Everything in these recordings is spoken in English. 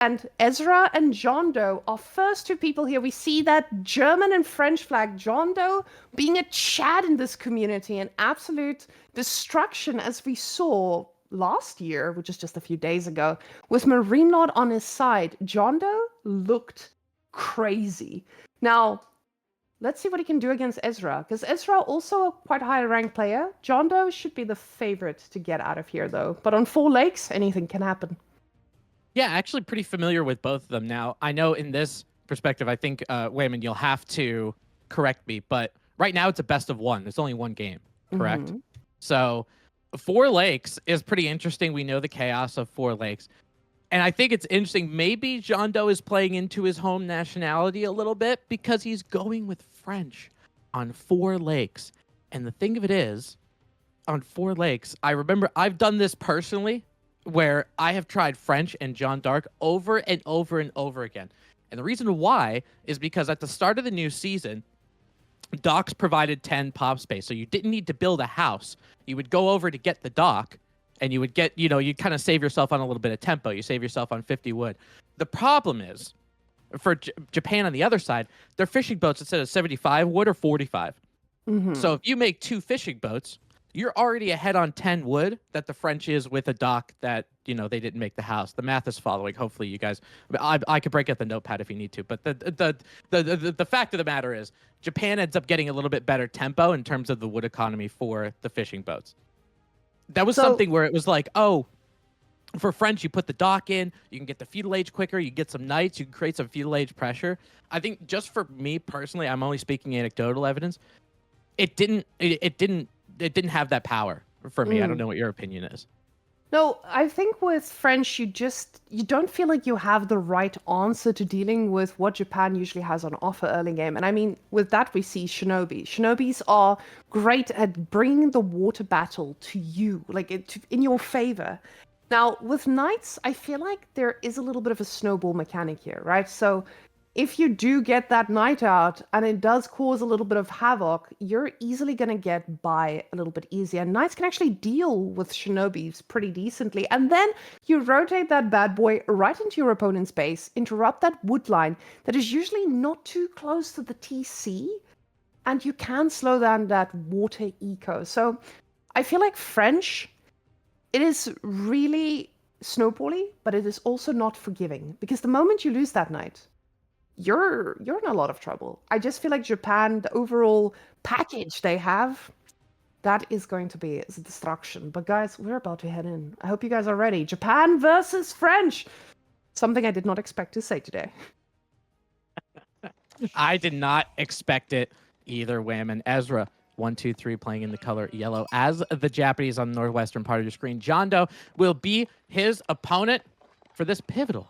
And Ezra and Jeando are first two people here. We see that German and French flag. Jeando being a Chad in this community, an absolute destruction, as we saw last year, which is just a few days ago, with Marine Lord on his side. Jeando looked crazy. Now, let's see what he can do against Ezra, because Ezra also a quite high ranked player. Jeando should be the favorite to get out of here, though. But on 4 lakes, anything can happen. Yeah, actually pretty familiar with both of them now. I know in this perspective, I think, Wayman, you'll have to correct me, but right now it's a best of 1. There's only 1 game, correct? Mm-hmm. So 4 lakes is pretty interesting. We know the chaos of 4 lakes. And I think it's interesting. Maybe Jeando is playing into his home nationality a little bit because he's going with French on 4 lakes. And the thing of it is, on 4 lakes, I remember I've done this personally where I have tried French and Jeanne d'Arc over and over and over again. And the reason why is because at the start of the new season, docks provided 10 pop space. So you didn't need to build a house. You would go over to get the dock, and you would get, you kind of save yourself on a little bit of tempo. You save yourself on 50 wood. The problem is, for Japan on the other side, their fishing boats, instead of 75 wood, are 45. Mm-hmm. So if you make 2 fishing boats, you're already ahead on 10 wood that the French is with a dock that, they didn't make the house. The math is following. Hopefully you guys, I could break out the notepad if you need to, but the fact of the matter is Japan ends up getting a little bit better tempo in terms of the wood economy for the fishing boats. That was something where it was like, oh, for French, you put the dock in, you can get the feudal age quicker, you get some knights, you can create some feudal age pressure. I think just for me personally, I'm only speaking anecdotal evidence. It didn't have that power for me. I don't know what your opinion is. No, I think with French, you don't feel like you have the right answer to dealing with what Japan usually has on offer early game. And I mean, with that, we see Shinobi. Shinobis are great at bringing the water battle to you, in your favor. Now, with Knights, I feel like there is a little bit of a snowball mechanic here, right? So if you do get that Knight out and it does cause a little bit of havoc, you're easily going to get by a little bit easier. Knights can actually deal with Shinobis pretty decently. And then you rotate that bad boy right into your opponent's base, interrupt that wood line that is usually not too close to the TC, and you can slow down that water eco. So I feel like French, it is really snowbally, but it is also not forgiving, because the moment you lose that Knight, you're in a lot of trouble. I just feel like Japan, the overall package they have, that is going to be a destruction. But guys, we're about to head in. I hope you guys are ready. Japan versus French. Something I did not expect to say today. I did not expect it either, Wham. Ezra123 playing in the color yellow as the Japanese on the northwestern part of your screen. Jeando will be his opponent for this pivotal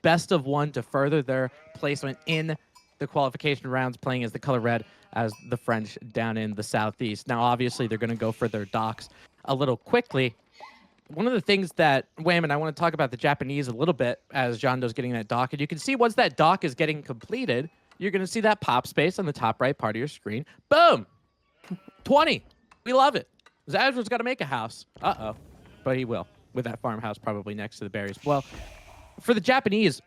best of 1 to further their placement in the qualification rounds, playing as the color red as the French down in the southeast. Now, obviously, they're going to go for their docks a little quickly. One of the things that, Wham, I want to talk about the Japanese a little bit as Jeando's getting that dock. And you can see once that dock is getting completed, you're going to see that pop space on the top right part of your screen. Boom! 20. We love it. Ezra's got to make a house. Uh-oh. But he will, with that farmhouse probably next to the berries. Well, for the Japanese,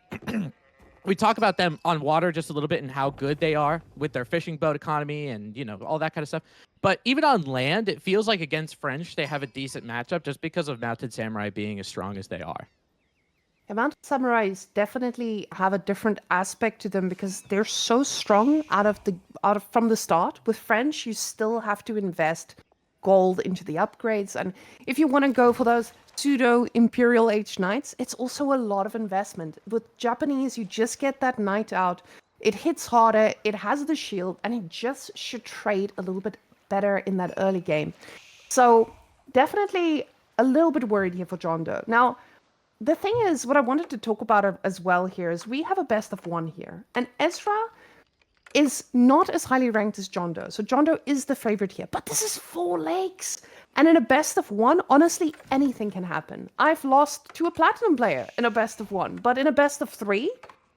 we talk about them on water just a little bit and how good they are with their fishing boat economy and, all that kind of stuff. But even on land, it feels like against French, they have a decent matchup just because of Mounted Samurai being as strong as they are. Yeah, Mounted Samurais definitely have a different aspect to them because they're so strong from the start. With French, you still have to invest gold into the upgrades. And if you want to go for those pseudo Imperial Age Knights, it's also a lot of investment. With Japanese, you just get that Knight out. It hits harder, it has the shield, and it just should trade a little bit better in that early game. So definitely a little bit worried here for Jeando. Now, the thing is, what I wanted to talk about as well here is we have a best of 1 here. And Ezra is not as highly ranked as Jeando. So Jeando is the favorite here. But this is 4 lakes. And in a best of 1, honestly, anything can happen. I've lost to a platinum player in a best of 1. But in a best of 3,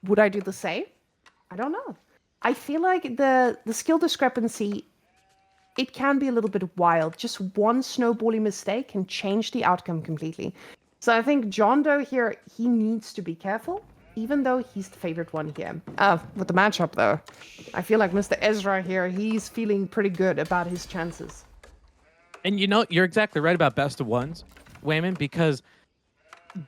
would I do the same? I don't know. I feel like the skill discrepancy, it can be a little bit wild. Just one snowballing mistake can change the outcome completely. So I think Jeando here, he needs to be careful. even though he's the favorite one here. With the matchup, though, I feel like Mr. Ezra here, he's feeling pretty good about his chances. And you know, you're exactly right about best of ones, Wayman, because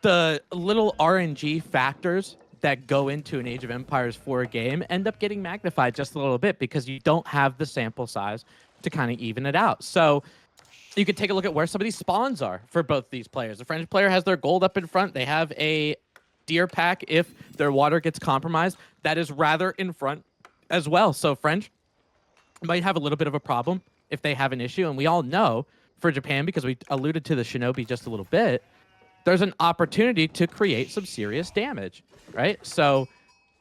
the little RNG factors that go into an Age of Empires 4 game end up getting magnified just a little bit because you don't have the sample size to kind of even it out. So you could take a look at where some of these spawns are for both these players. The French player has their gold up in front. They have a deer pack if their water gets compromised. That is rather in front as well. So French might have a little bit of a problem if they have an issue. And we all know for Japan, because we alluded to the Shinobi just a little bit, there's an opportunity to create some serious damage, right? So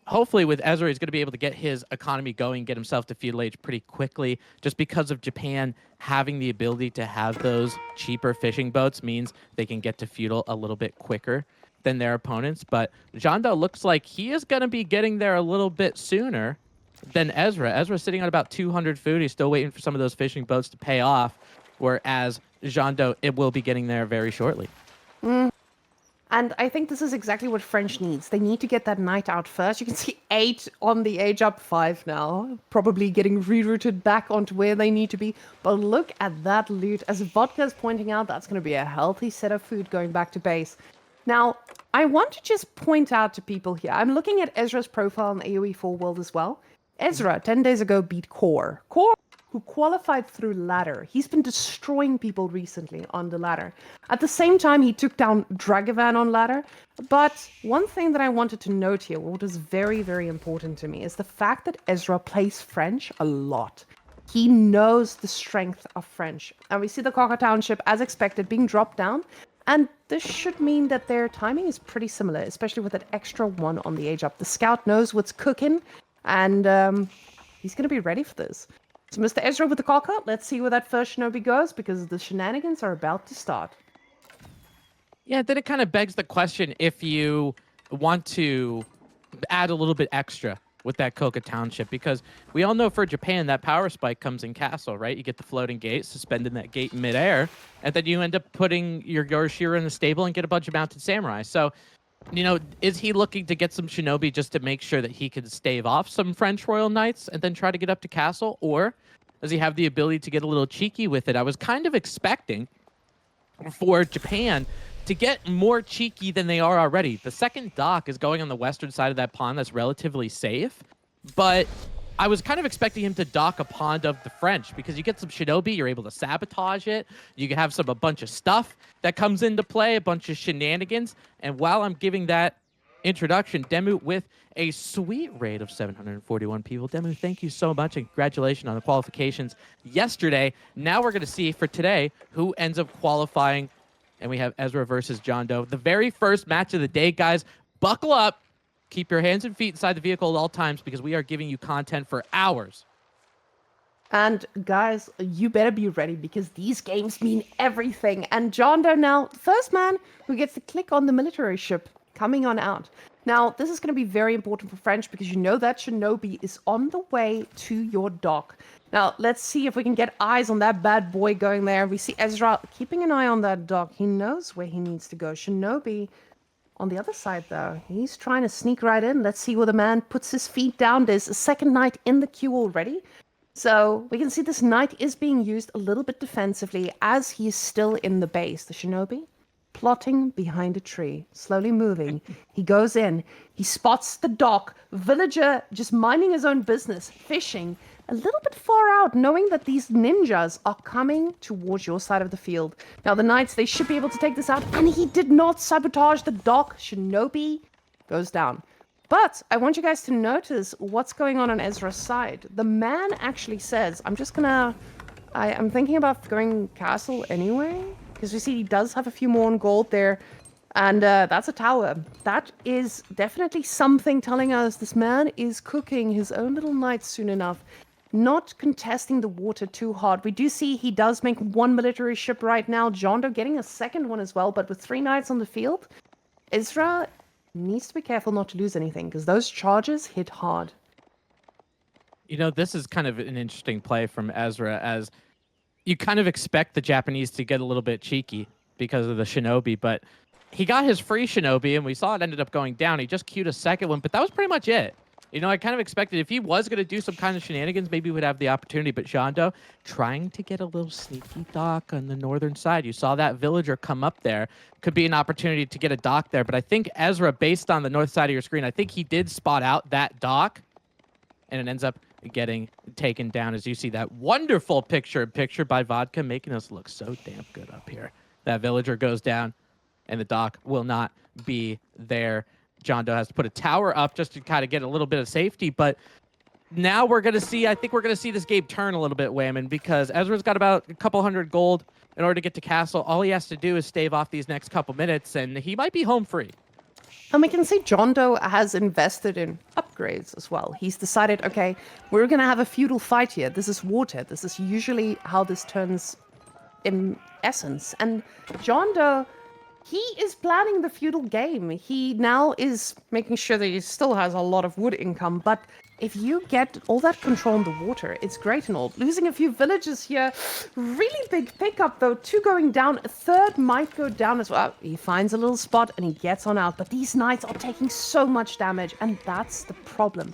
hopefully with Ezra, he's going to be able to get his economy going, get himself to feudal age pretty quickly. Just because of Japan having the ability to have those cheaper fishing boats means they can get to feudal a little bit quicker than their opponents. But Jeando looks like he is going to be getting there a little bit sooner than Ezra. Ezra's sitting on about 200 food. He's still waiting for some of those fishing boats to pay off, whereas Jeando, it will be getting there very shortly. And I think this is exactly what French needs. They need to get that knight out first. You can see 8 on the age up 5 now, probably getting rerouted back onto where they need to be. But look at that loot. As Vodka is pointing out, that's going to be a healthy set of food going back to base. Now, I want to just point out to people here, I'm looking at Ezra's profile in AoE4 World as well. Ezra, 10 days ago, beat Core. Core, who qualified through ladder. He's been destroying people recently on the ladder. At the same time, he took down Dragovan on ladder. But one thing that I wanted to note here, what is very, very important to me, is the fact that Ezra plays French a lot. He knows the strength of French. And we see the Cocker Township, as expected, being dropped down. And this should mean that their timing is pretty similar, especially with that extra 1 on the age up. The scout knows what's cooking, and he's going to be ready for this. So Mr. Ezra with the cocker, let's see where that first Shinobi goes, because the shenanigans are about to start. Yeah, then it kind of begs the question if you want to add a little bit extra with that Koka Township, because we all know for Japan that power spike comes in castle, right? You get the floating gate, suspending that gate in midair, and then you end up putting your Yorishiro in the stable and get a bunch of mounted samurai. So, you know, is he looking to get some Shinobi just to make sure that he can stave off some French Royal Knights and then try to get up to castle? Or does he have the ability to get a little cheeky with it? I was kind of expecting for Japan to get more cheeky than they are already. The second dock is going on the western side of that pond that's relatively safe, but I was kind of expecting him to dock a pond of the French, because you get some Shinobi, you're able to sabotage it, you can have a bunch of stuff that comes into play, a bunch of shenanigans, and while I'm giving that introduction, Demu with a sweet rate of 741 people. Demu, thank you so much, and congratulations on the qualifications yesterday. Now we're going to see for today who ends up qualifying, and we have Ezra versus Jeando. The very first match of the day, guys. Buckle up. Keep your hands and feet inside the vehicle at all times, because we are giving you content for hours. And guys, you better be ready, because these games mean everything. And Jeando now, first man who gets to click on the military ship coming on out. Now, this is going to be very important for French, because you know that Shinobi is on the way to your dock. Now, let's see if we can get eyes on that bad boy going there. We see Ezra keeping an eye on that dock. He knows where he needs to go. Shinobi on the other side, though, he's trying to sneak right in. Let's see where the man puts his feet down. There's a second knight in the queue already. So we can see this knight is being used a little bit defensively as he is still in the base. The Shinobi plotting behind a tree, slowly moving. He goes in. He spots the dock. Villager just minding his own business, fishing a little bit far out, knowing that these ninjas are coming towards your side of the field. Now, the knights, they should be able to take this out, and he did not sabotage the dock. Shinobi goes down. But I want you guys to notice what's going on Ezra's side. The man actually says, I'm thinking about going castle anyway, because we see he does have a few more on gold there. And that's a tower. That is definitely something telling us this man is cooking his own little knights soon enough. Not contesting the water too hard. We do see he does make one military ship right now. Jeando getting a second one as well, but with 3 knights on the field, Ezra needs to be careful not to lose anything, because those charges hit hard. You know, this is kind of an interesting play from Ezra, as you kind of expect the Japanese to get a little bit cheeky because of the Shinobi, but he got his free Shinobi, and we saw it ended up going down. He just queued a second one, but that was pretty much it. You know, I kind of expected if he was going to do some kind of shenanigans, maybe he would have the opportunity. But Jeando trying to get a little sneaky dock on the northern side. You saw that villager come up there. Could be an opportunity to get a dock there. But I think Ezra, based on the north side of your screen, I think he did spot out that dock. And it ends up getting taken down as you see that wonderful picture by Vodka, making us look so damn good up here. That villager goes down, and the dock will not be there. Jeando has to put a tower up just to kind of get a little bit of safety, but now we're going to see, I think we're going to see this game turn a little bit, Whammon, because Ezra's got about a couple hundred gold in order to get to castle. All he has to do is stave off these next couple minutes, and he might be home free. And we can see Jeando has invested in upgrades as well. He's decided, okay, we're going to have a feudal fight here. This is water. This is usually how this turns in essence. And Jeando, he is planning the feudal game. He now is making sure that he still has a lot of wood income, but if you get all that control on the water, it's great and all. Losing a few villages here, really big pickup though, 2 going down, a 3rd might go down as well. He finds a little spot and he gets on out, but these knights are taking so much damage, and that's the problem.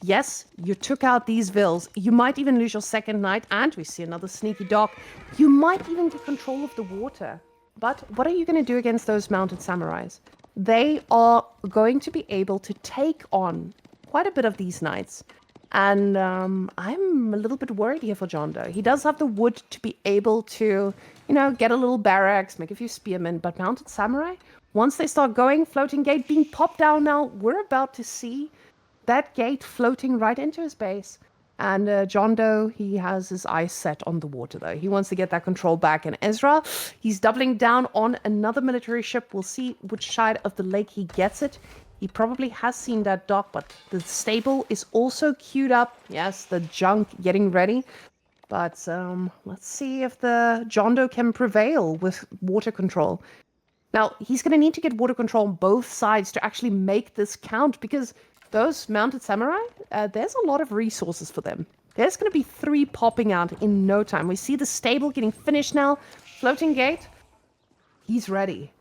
Yes, you took out these vills. You might even lose your 2nd knight, and we see another sneaky dock. You might even get control of the water. But what are you going to do against those mounted samurais? They are going to be able to take on quite a bit of these knights. And I'm a little bit worried here for Jeando. He does have the wood to be able to, you know, get a little barracks, make a few spearmen, but mounted samurai, once they start going, floating gate being popped down now, we're about to see that gate floating right into his base. And Jeando, he has his eyes set on the water, though. He wants to get that control back. And Ezra, he's doubling down on another military ship. We'll see which side of the lake he gets it. He probably has seen that dock, but the stable is also queued up. Yes, the junk getting ready. But let's see if the Jeando can prevail with water control. Now, he's going to need to get water control on both sides to actually make this count, because those mounted samurai, there's a lot of resources for them. There's going to be 3 popping out in no time. We see the stable getting finished now. Floating gate. He's ready.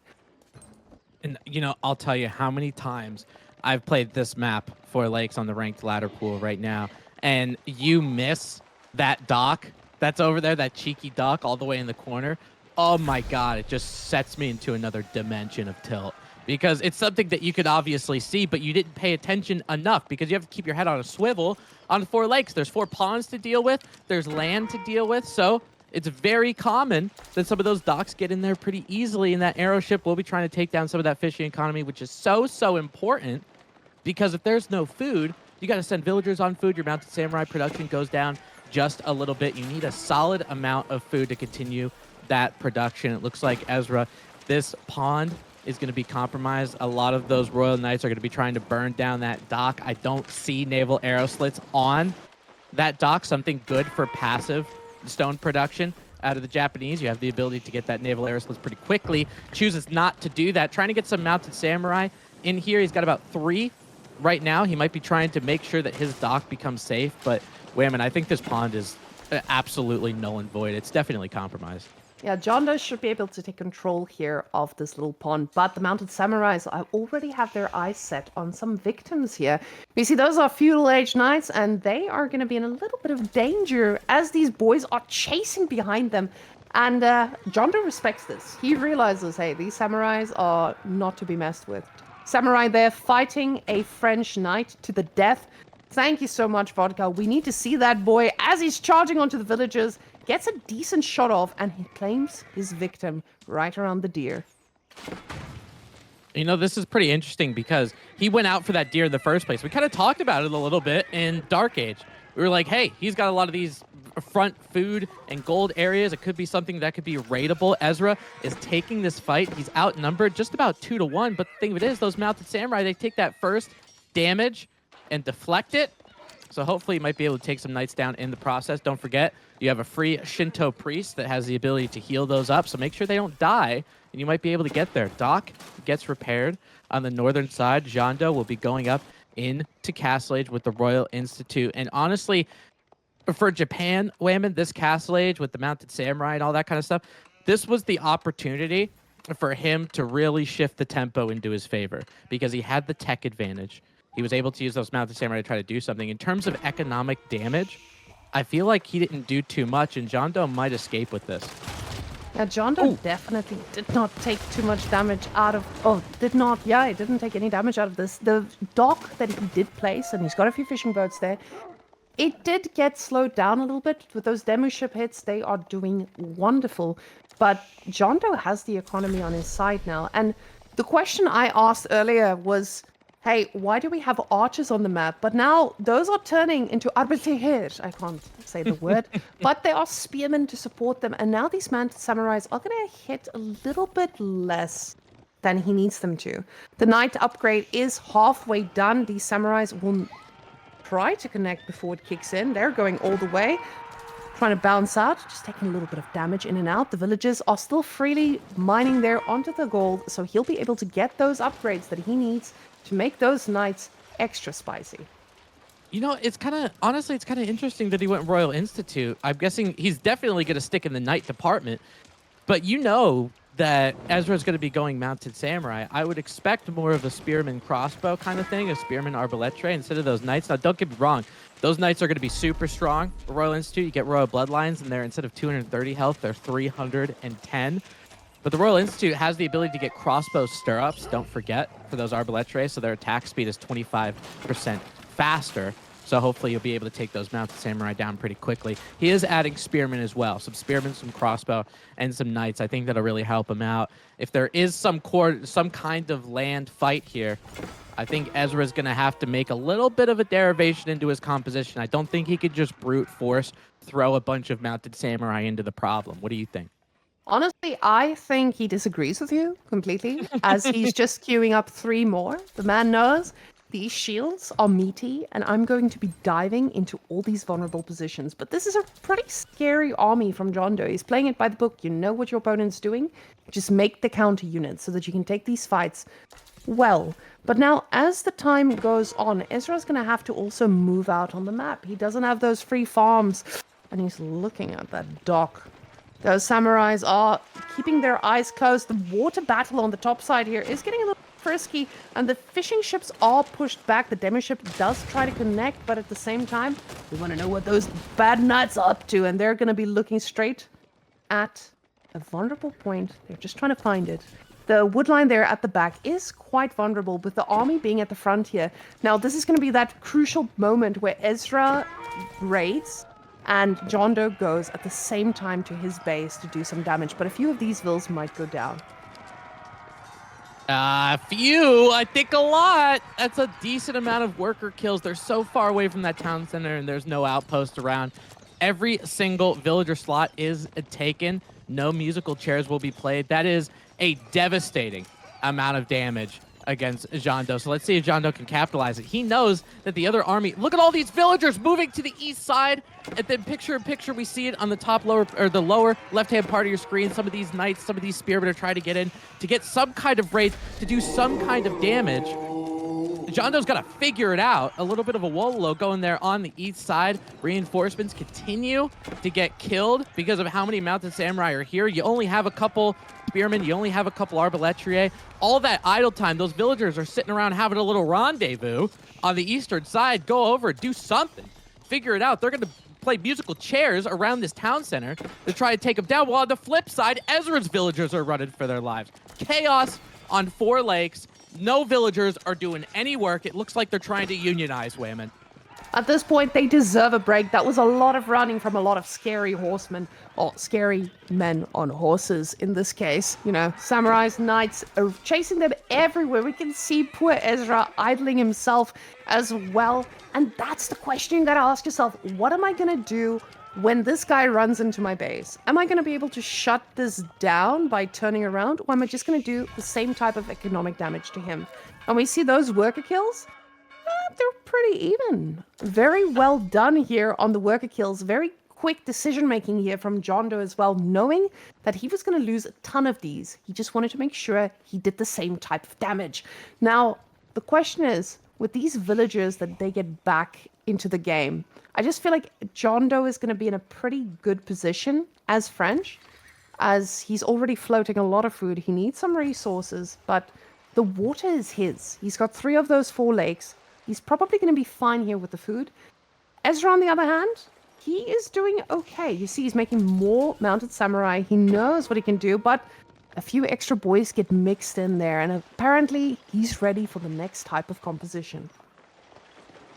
And, you know, I'll tell you how many times I've played this map for lakes on the ranked ladder pool right now, and you miss that dock that's over there, that cheeky dock all the way in the corner. Oh my God, it just sets me into another dimension of tilt. Because it's something that you could obviously see, but you didn't pay attention enough, because you have to keep your head on a swivel on 4 lakes. There's 4 ponds to deal with. There's land to deal with. So it's very common that some of those docks get in there pretty easily, and that arrow ship will be trying to take down some of that fishing economy, which is so important, because if there's no food, you got to send villagers on food. Your mounted samurai production goes down just a little bit. You need a solid amount of food to continue that production. It looks like, Ezra, this pond is going to be compromised. A lot of those Royal Knights are going to be trying to burn down that dock. I don't see naval arrow slits on that dock, something good for passive stone production out of the Japanese. You have the ability to get that naval arrow slits pretty quickly. Chooses not to do that. Trying to get some mounted samurai in here. He's got about 3 right now. He might be trying to make sure that his dock becomes safe, but Whammon, I think this pond is absolutely null and void. It's definitely compromised. Yeah, Jeando should be able to take control here of this little pond, but the mounted samurais already have their eyes set on some victims here. You see, those are feudal age knights, and they are going to be in a little bit of danger as these boys are chasing behind them. And Jeando respects this. He realizes, hey, these samurais are not to be messed with. Samurai there fighting a French knight to the death. Thank you so much, Vodka. We need to see that boy as he's charging onto the villagers. Gets a decent shot off, and he claims his victim right around the deer. You know, this is pretty interesting because he went out for that deer in the first place. We kind of talked about it a little bit in Dark Age. We were like, hey, he's got a lot of these front food and gold areas. It could be something that could be raidable. Ezra is taking this fight. He's outnumbered just about 2-1, but the thing of it is, those mounted samurai, they take that first damage and deflect it. So hopefully you might be able to take some knights down in the process. Don't forget, you have a free Shinto priest that has the ability to heal those up, so make sure they don't die, and you might be able to get there. Dock gets repaired on the northern side. Jeando will be going up into Castle Age with the Royal Institute. And honestly, for Japan, Whammon, this Castle Age with the mounted samurai and all that kind of stuff, this was the opportunity for him to really shift the tempo into his favor because he had the tech advantage. He was able to use those Mounted Samurai to try to do something. In terms of economic damage, I feel like he didn't do too much, and Jeando might escape with this. Yeah, Jeando definitely did not take too much damage out of... Oh, did not... Yeah, he didn't take any damage out of this. The dock that he did place, and he's got a few fishing boats there, it did get slowed down a little bit. With those demo ship hits, they are doing wonderful. But Jeando has the economy on his side now. And the question I asked earlier was, hey, why do we have archers on the map? But now those are turning into arbaletiers. I can't say the word. But they are spearmen to support them. And now these Mounted Samurais are going to hit a little bit less than he needs them to. The knight upgrade is halfway done. These samurais will try to connect before it kicks in. They're going all the way. Trying to bounce out, just taking a little bit of damage in and out. The villagers are still freely mining there onto the gold, so he'll be able to get those upgrades that he needs to make those knights extra spicy. You know, it's kind of, honestly, it's kind of interesting that he went Royal Institute. I'm guessing he's definitely going to stick in the knight department, but you know that Ezra's going to be going Mounted Samurai. I would expect more of a spearman crossbow kind of thing, a spearman arbaletre instead of those knights. Now, don't get me wrong. Those knights are going to be super strong. Royal Institute, you get Royal Bloodlines, and they're, instead of 230 health, they're 310. But the Royal Institute has the ability to get crossbow stirrups, don't forget, for those arbaletres, so their attack speed is 25% faster. So hopefully you'll be able to take those Mounted Samurai down pretty quickly. He is adding spearmen as well. Some spearmen, some crossbow, and some knights. I think that'll really help him out. If there is some kind of land fight here, I think Ezra's going to have to make a little bit of a derivation into his composition. I don't think he could just brute force throw a bunch of Mounted Samurai into the problem. What do you think? Honestly, I think he disagrees with you completely, as he's just queuing up 3 more. The man knows these shields are meaty, and I'm going to be diving into all these vulnerable positions. But this is a pretty scary army from Jeando. He's playing it by the book. You know what your opponent's doing. Just make the counter units so that you can take these fights well. But now, as the time goes on, Ezra's going to have to also move out on the map. He doesn't have those free farms, and he's looking at that dock. Those samurais are keeping their eyes closed. The water battle on the top side here is getting a little frisky, and the fishing ships are pushed back. The demo ship does try to connect, but at the same time, we want to know what those bad knights are up to, and they're going to be looking straight at a vulnerable point. They're just trying to find it. The wood line there at the back is quite vulnerable, with the army being at the front here. Now, this is going to be that crucial moment where Ezra raids and Jeando goes at the same time to his base to do some damage, but a few of these vills might go down. Few, I think a lot. That's a decent amount of worker kills. They're so far away from that town center, and there's no outpost around. Every single villager slot is taken. No musical chairs will be played. That is a devastating amount of damage against Jeando. So let's see if Jeando can capitalize it. He knows that the other army... Look at all these villagers moving to the east side. And then picture in picture, we see it on the top lower, or the lower left-hand part of your screen. Some of these knights, some of these spearmen are trying to get in to get some kind of raid, to do some kind of damage. Jeando's got to figure it out. A little bit of a Wololo going there on the east side. Reinforcements continue to get killed because of how many Mounted Samurai are here. You only have a couple spearmen. You only have a couple arbaletriers. All that idle time, those villagers are sitting around having a little rendezvous on the eastern side. Go over, do something. Figure it out. They're going to play musical chairs around this town center to try to take them down. While on the flip side, Ezra's villagers are running for their lives. Chaos on 4 lakes. No villagers are doing any work. It looks like they're trying to unionize women. At this point, they deserve a break. That was a lot of running from a lot of scary horsemen, or scary men on horses in this case. You know, samurais, knights are chasing them everywhere. We can see poor Ezra idling himself as well. And that's the question you gotta ask yourself. What am I gonna do when this guy runs into my base? Am I going to be able to shut this down by turning around, or am I just going to do the same type of economic damage to him? And we see those worker kills. They're pretty even. Very well done here on the worker kills. Very quick decision-making here from Jeando as well, knowing that he was going to lose a ton of these. He just wanted to make sure he did the same type of damage. Now, the question is, with these villagers that they get back into the game, I just feel like Jeando is going to be in a pretty good position as French. as he's already floating a lot of food. He needs some resources, but the water is his. He's got 3 of those 4 lakes. He's probably going to be fine here with the food. Ezra, on the other hand, he is doing okay. You see, he's making more mounted samurai. He knows what he can do, but a few extra boys get mixed in there, and apparently he's ready for the next type of composition.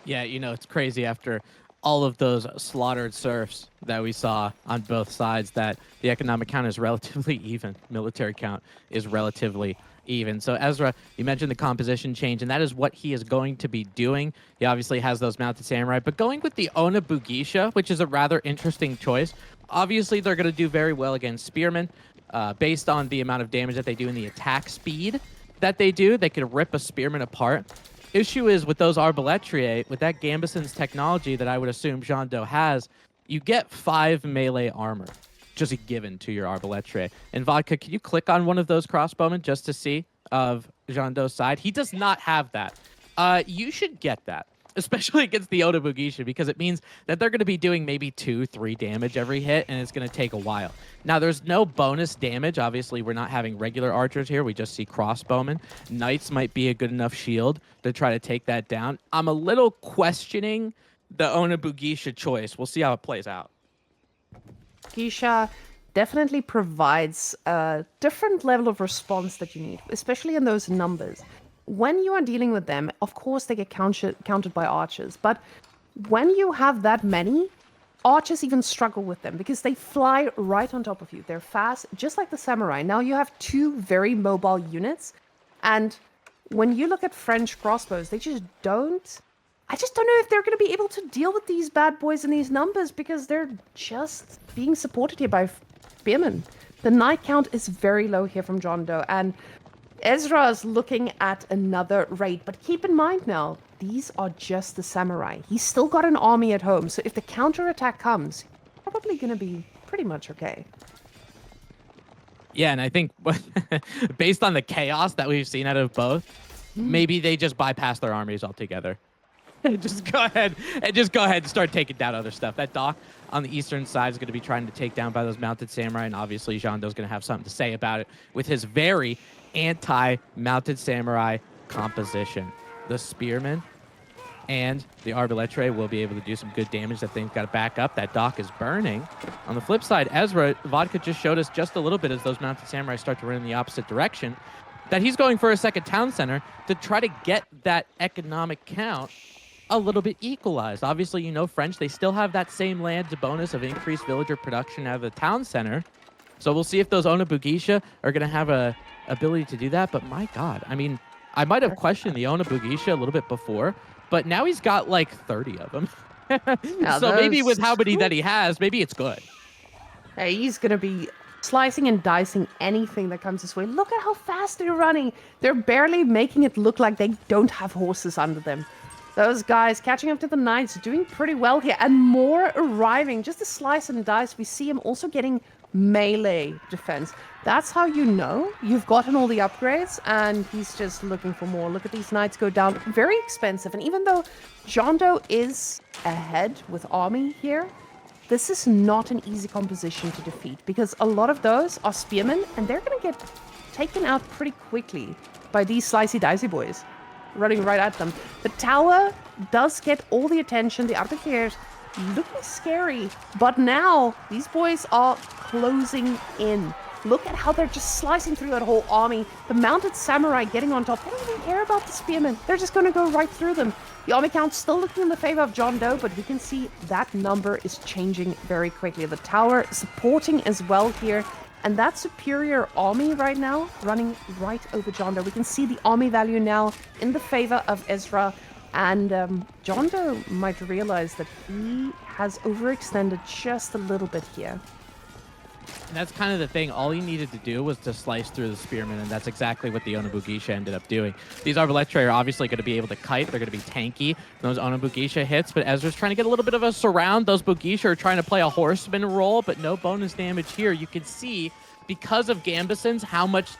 Yeah, you know, it's crazy after all of those slaughtered serfs that we saw on both sides that the economic count is relatively even. Military count is relatively even. So Ezra, you mentioned the composition change, and that is what he is going to be doing. He obviously has those mounted samurai, but going with the Ona Bugisha, which is a rather interesting choice. Obviously, they're going to do very well against spearmen. Based on the amount of damage that they do and the attack speed that they do, they could rip a spearman apart. Issue is with those Arbaletrier, with that Gambeson's technology that I would assume Jeando has, you get 5 melee armor just given to your Arbaletrier. And Vodka, can you click on one of those crossbowmen just to see of Jeando's side? He does not have that. You should get that, especially against the Oda Bugisha, because it means that they're going to be doing maybe 2-3 damage every hit, and it's going to take a while. Now, there's no bonus damage. Obviously, we're not having regular archers here. We just see crossbowmen. Knights might be a good enough shield to try to take that down. I'm a little questioning the Ona Bugisha choice. We'll see how it plays out. Bugisha definitely provides a different level of response that you need, especially in those numbers. When you are dealing with them, of course they get countered by archers, but when you have that many, archers even struggle with them because they fly right on top of you. They're fast, just like the samurai. Now you have 2 very mobile units, and when you look at French crossbows, they just don't... I just don't know if they're going to be able to deal with these bad boys in these numbers because they're just being supported here by spearmen. The knight count is very low here from Jeando, and Ezra is looking at another raid, but keep in mind now, these are just the samurai. He's still got an army at home, so if the counterattack comes, probably going to be pretty much okay. Yeah, and I think based on the chaos that we've seen out of both, maybe they just bypass their armies altogether. Just go ahead and start taking down other stuff. That dock on the eastern side is going to be trying to take down by those mounted samurai, and obviously Jeando's going to have something to say about it with his very anti-mounted samurai composition. The spearmen and the Arbaletre will be able to do some good damage. That thing's got to back up. That dock is burning. On the flip side, Ezra, Vodka just showed us just a little bit as those mounted samurai start to run in the opposite direction, that he's going for a second town center to try to get that economic count a little bit equalized. Obviously, you know, French, they still have that same land bonus of increased villager production out of the town center. So we'll see if those Ona Bugisha are going to have a ability to do that. But my God, I mean, I might have questioned the Ona Bugisha a little bit before, but now he's got like 30 of them. So maybe with how many that he has, maybe it's good. Hey, he's going to be slicing and dicing anything that comes his way. Look at how fast they're running. They're barely making it look like they don't have horses under them. Those guys catching up to the knights, doing pretty well here, and more arriving. Just to slice and dice, we see him also getting melee defense. That's how you know you've gotten all the upgrades, and he's just looking for more. Look at these knights go down. Very expensive, and even though Jeando is ahead with army here, this is not an easy composition to defeat, because a lot of those are spearmen, and they're going to get taken out pretty quickly by these slicey dicey boys running right at them. The tower does get all the attention. The Arbaletriers looking scary, but now these boys are closing in. Look at how they're just slicing through that whole army. The mounted samurai getting on top. They don't even care about the spearmen. They're just going to go right through them. The army count's still looking in the favor of Jeando, but we can see that number is changing very quickly. The tower supporting as well here. And that superior army right now running right over Jeando. We can see the army value now in the favor of Ezra. And Jeando might realize that he has overextended just a little bit here. And that's kind of the thing. All he needed to do was to slice through the spearmen, and that's exactly what the Ona Bugisha ended up doing. These Arbaletre are obviously going to be able to kite. They're going to be tanky. Those Ona Bugisha hits, but Ezra's trying to get a little bit of a surround. Those Bugisha are trying to play a horseman role, but no bonus damage here. You can see, because of Gambeson's, how much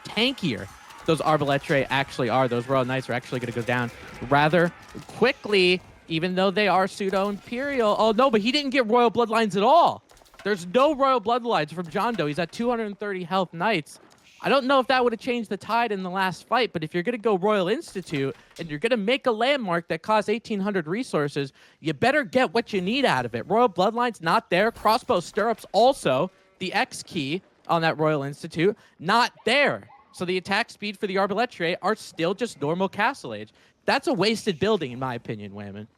tankier those Arbaletre actually are. Those Royal Knights are actually going to go down rather quickly, even though they are pseudo-imperial. Oh, no, but he didn't get Royal Bloodlines at all. There's no Royal Bloodlines from Jeando. He's at 230 health knights. I don't know if that would have changed the tide in the last fight, but if you're going to go Royal Institute and you're going to make a landmark that costs 1,800 resources, you better get what you need out of it. Royal Bloodline's not there. Crossbow Stirrups also, the X key on that Royal Institute, not there. So the attack speed for the Arbaletier are still just normal Castle Age. That's a wasted building, in my opinion, Wayman.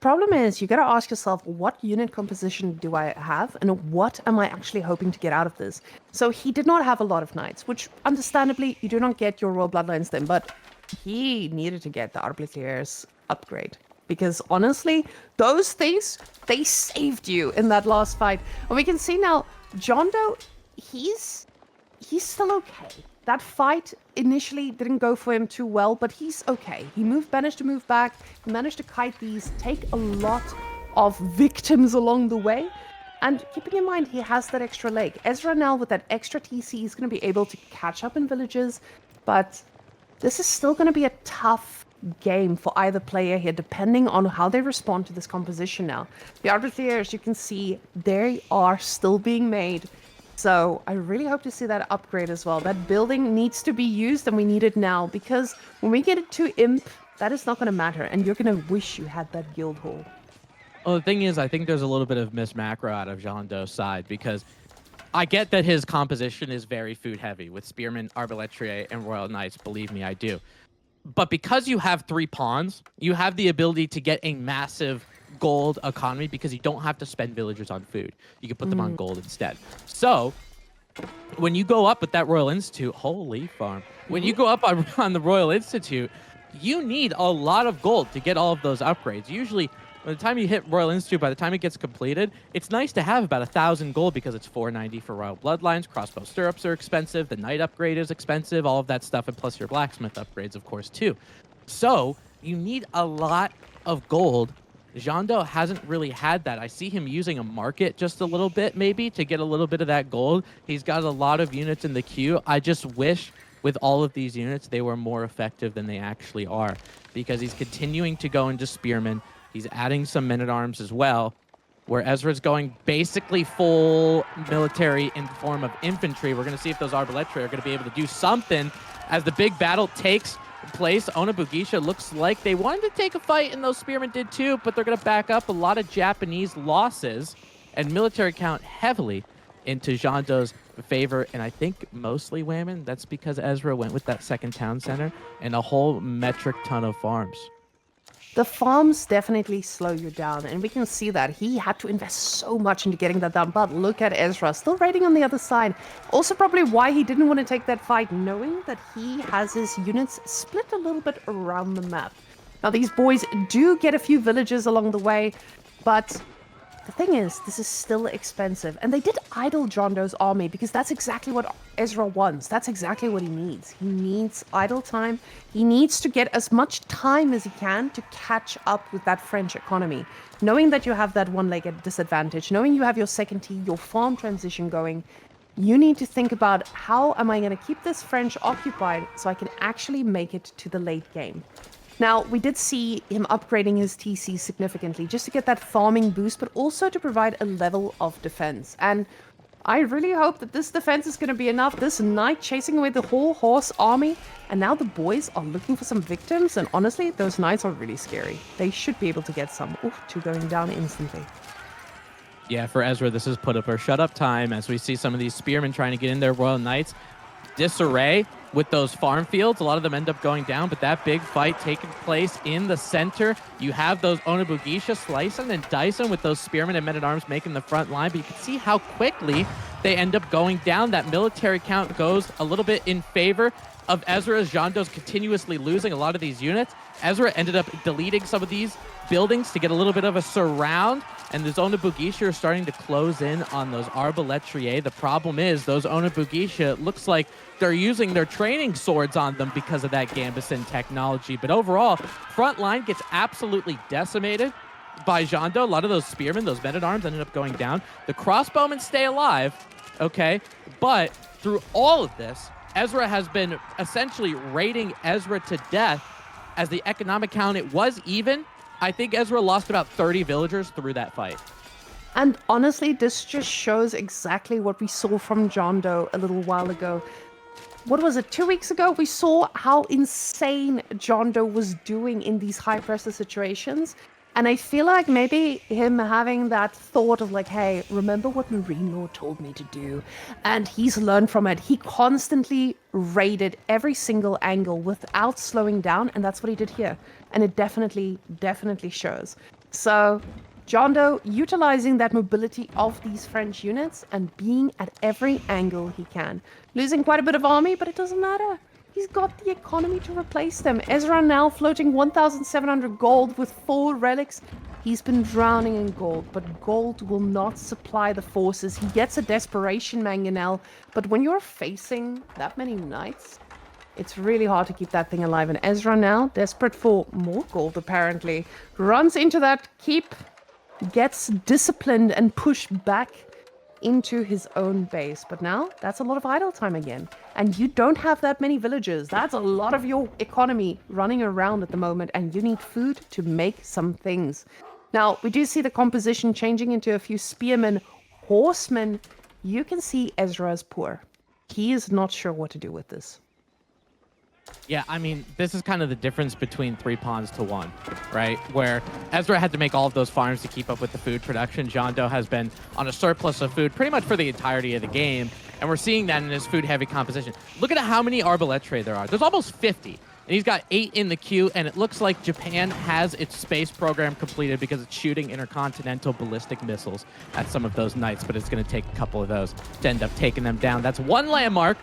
Problem is, you got to ask yourself, what unit composition do I have, and what am I actually hoping to get out of this? So he did not have a lot of knights, which understandably you do not get your Royal Bloodlines then, but he needed to get the Arbaletier's upgrade. Because honestly, those things, they saved you in that last fight. And we can see now, Jeando, he's still okay. That fight initially didn't go for him too well, but he's okay. He managed to move back, he managed to kite these, take a lot of victims along the way. And keeping in mind, he has that extra leg. Ezra now, with that extra TC, is going to be able to catch up in villages, but this is still going to be a tough game for either player here, depending on how they respond to this composition now. The Arbaletier, as you can see, they are still being made. So I really hope to see that upgrade as well. That building needs to be used, and we need it now, because when we get it to Imp, that is not going to matter, and you're going to wish you had that guild hall. Well, the thing is, I think there's a little bit of miss macro out of Jeando's side, because I get that his composition is very food heavy with Spearman, Arbaletier, and Royal Knights. Believe me, I do. But because you have 3 pawns, you have the ability to get a massive gold economy because you don't have to spend villagers on food. You can put them on gold instead. So when you go up with that Royal Institute, holy farm, when you go up on the Royal Institute, you need a lot of gold to get all of those upgrades. Usually, by the time you hit Royal Institute, by the time it gets completed, it's nice to have about 1,000 gold because it's 490 for Royal Bloodlines. Crossbow Stirrups are expensive. The Knight upgrade is expensive. All of that stuff, and plus your Blacksmith upgrades, of course, too. So you need a lot of gold. Jeando hasn't really had that. I see him using a market just a little bit, maybe, to get a little bit of that gold. He's got a lot of units in the queue. I just wish with all of these units, they were more effective than they actually are, because he's continuing to go into Spearmen. He's adding some men-at-arms as well, where Ezra's going basically full military in the form of infantry. We're going to see if those Arbaletier are going to be able to do something as the big battle takes place. Onabugisha looks like they wanted to take a fight, and those Spearmen did too, but they're going to back up. A lot of Japanese losses and military count heavily into Jeando's favor, and I think mostly, Wayman, that's because Ezra went with that second town center and a whole metric ton of farms. The farms definitely slow you down, and we can see that. He had to invest so much into getting that done, but look at Ezra, still raiding on the other side. Also probably why he didn't want to take that fight, knowing that he has his units split a little bit around the map. Now, these boys do get a few villages along the way, but the thing is, this is still expensive, and they did idle Jeando's army because that's exactly what Ezra wants. That's exactly what he needs. He needs idle time. He needs to get as much time as he can to catch up with that French economy. Knowing that you have that one-legged disadvantage, knowing you have your second T, your farm transition going, you need to think about, how am I going to keep this French occupied so I can actually make it to the late game? Now, we did see him upgrading his TC significantly just to get that farming boost, but also to provide a level of defense. And I really hope that this defense is going to be enough. This knight chasing away the whole horse army, and now the boys are looking for some victims, and honestly, those knights are really scary. They should be able to get some. Oof, 2 going down instantly. Yeah, for Ezra, this is put up or shut up time as we see some of these Spearmen trying to get in their Royal Knights. Disarray with those farm fields. A lot of them end up going down, but that big fight taking place in the center. You have those Onabugisha slicing and dicing with those Spearmen and men-at-arms making the front line, but you can see how quickly they end up going down. That military count goes a little bit in favor of Ezra. Jeando's continuously losing a lot of these units. Ezra ended up deleting some of these buildings to get a little bit of a surround, and the Onabugisha are starting to close in on those Arbaletier. The problem is those Onabugisha, looks like they're using their training swords on them because of that Gambeson technology. But overall, front line gets absolutely decimated by Jeando. A lot of those Spearmen, those men-at-arms ended up going down. The crossbowmen stay alive, okay? But through all of this, Ezra has been essentially raiding Ezra to death. As the economic count, it was even. I think Ezra lost about 30 villagers through that fight. And honestly, this just shows exactly what we saw from Jeando a little while ago. What was it, 2 weeks ago? We saw how insane Jeando was doing in these high pressure situations. And I feel like maybe him having that thought of like, hey, remember what Marine Lord told me to do? And he's learned from it. He constantly raided every single angle without slowing down. And that's what he did here. And it definitely shows. So Jeando utilizing that mobility of these French units and being at every angle he can. Losing quite a bit of army, but it doesn't matter. He's got the economy to replace them. Ezra now floating 1,700 gold with 4 relics. He's been drowning in gold, but gold will not supply the forces. He gets a desperation mangonel, but when you're facing that many knights, it's really hard to keep that thing alive. And Ezra now, desperate for more gold apparently, runs into that keep, gets disciplined and pushed back into his own base. But now, that's a lot of idle time again. And you don't have that many villagers. That's a lot of your economy running around at the moment, and you need food to make some things. Now, we do see the composition changing into a few spearmen, horsemen. You can see Ezra is poor. He is not sure what to do with this. Yeah, I mean, this is kind of the difference between 3 pawns to 1, right? Where Ezra had to make all of those farms to keep up with the food production. Jeando has been on a surplus of food pretty much for the entirety of the game, and we're seeing that in his food-heavy composition. Look at how many arbaletre there are. There's almost 50, and he's got 8 in the queue, and it looks like Japan has its space program completed because it's shooting intercontinental ballistic missiles at some of those knights, but it's going to take a couple of those to end up taking them down. That's 1 landmark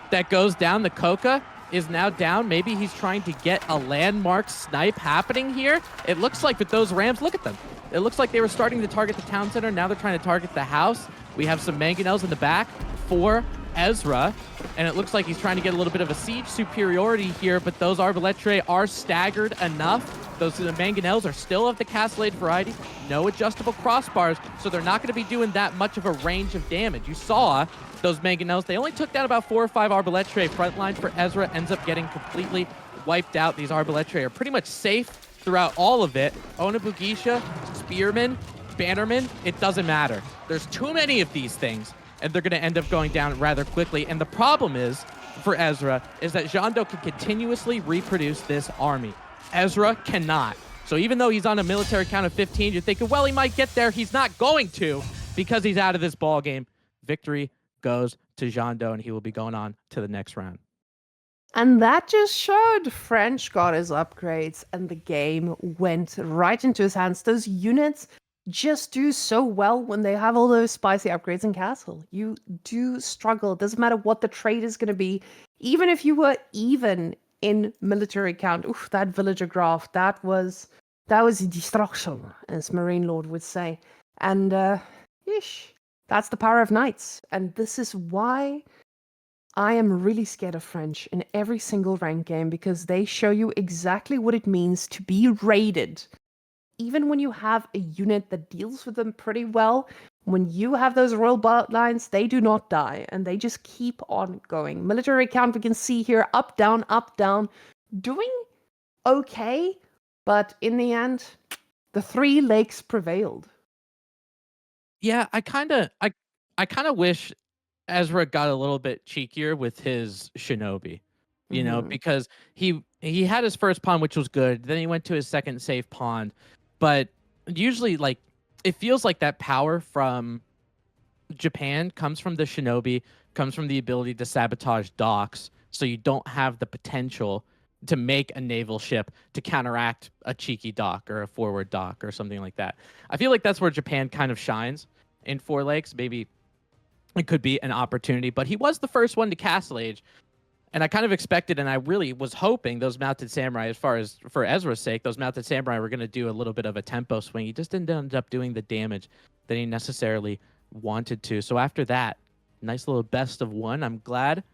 that goes down. The Coca is now down. Maybe he's trying to get a landmark snipe happening here. It looks like with those rams, look at them. It looks like they were starting to target the town center. Now they're trying to target the house. We have some mangonels in the back for Ezra, and it looks like he's trying to get a little bit of a siege superiority here, but those arbaletre are staggered enough. Those mangonels are still of the castellade variety, no adjustable crossbars, so they're not going to be doing that much of a range of damage. You saw those mangonels, they only took down about 4 or 5 arbaletre. Frontline for Ezra ends up getting completely wiped out. These arbaletre are pretty much safe throughout all of it. Onabugisha, Spearman, Bannerman, it doesn't matter. There's too many of these things, and they're going to end up going down rather quickly. And the problem is, for Ezra, is that Jeando can continuously reproduce this army. Ezra cannot. So even though he's on a military count of 15, you're thinking, well, he might get there. He's not going to, because he's out of this ball game. Victory goes to Jeando, and he will be going on to the next round. And that just showed French got his upgrades, and the game went right into his hands. Those units just do so well when they have all those spicy upgrades in castle. You do struggle. It doesn't matter what the trade is going to be. Even if you were even in military count, oof, that villager graph, that was destruction, as Marine Lord would say. And that's the power of knights. And this is why I am really scared of French in every single ranked game, because they show you exactly what it means to be raided. Even when you have a unit that deals with them pretty well, when you have those royal bloodlines, they do not die, and they just keep on going. Military count, we can see here, up, down, doing okay, but in the end, the 3 lakes prevailed. Yeah, I kind of wish Ezra got a little bit cheekier with his shinobi, you know, because he had his first pawn, which was good. Then he went to his second safe pawn, but usually, like, it feels like that power from Japan comes from the shinobi, comes from the ability to sabotage docks, so you don't have the potential to make a naval ship to counteract a cheeky dock or a forward dock or something like that. I feel like that's where Japan kind of shines in 4 lakes. Maybe it could be an opportunity, but he was the first one to Castle Age, and I kind of expected, and I really was hoping those mounted samurai, as far as for Ezra's sake, those mounted samurai were going to do a little bit of a tempo swing. He just didn't end up doing the damage that he necessarily wanted to. So after that, nice little best of 1. I'm glad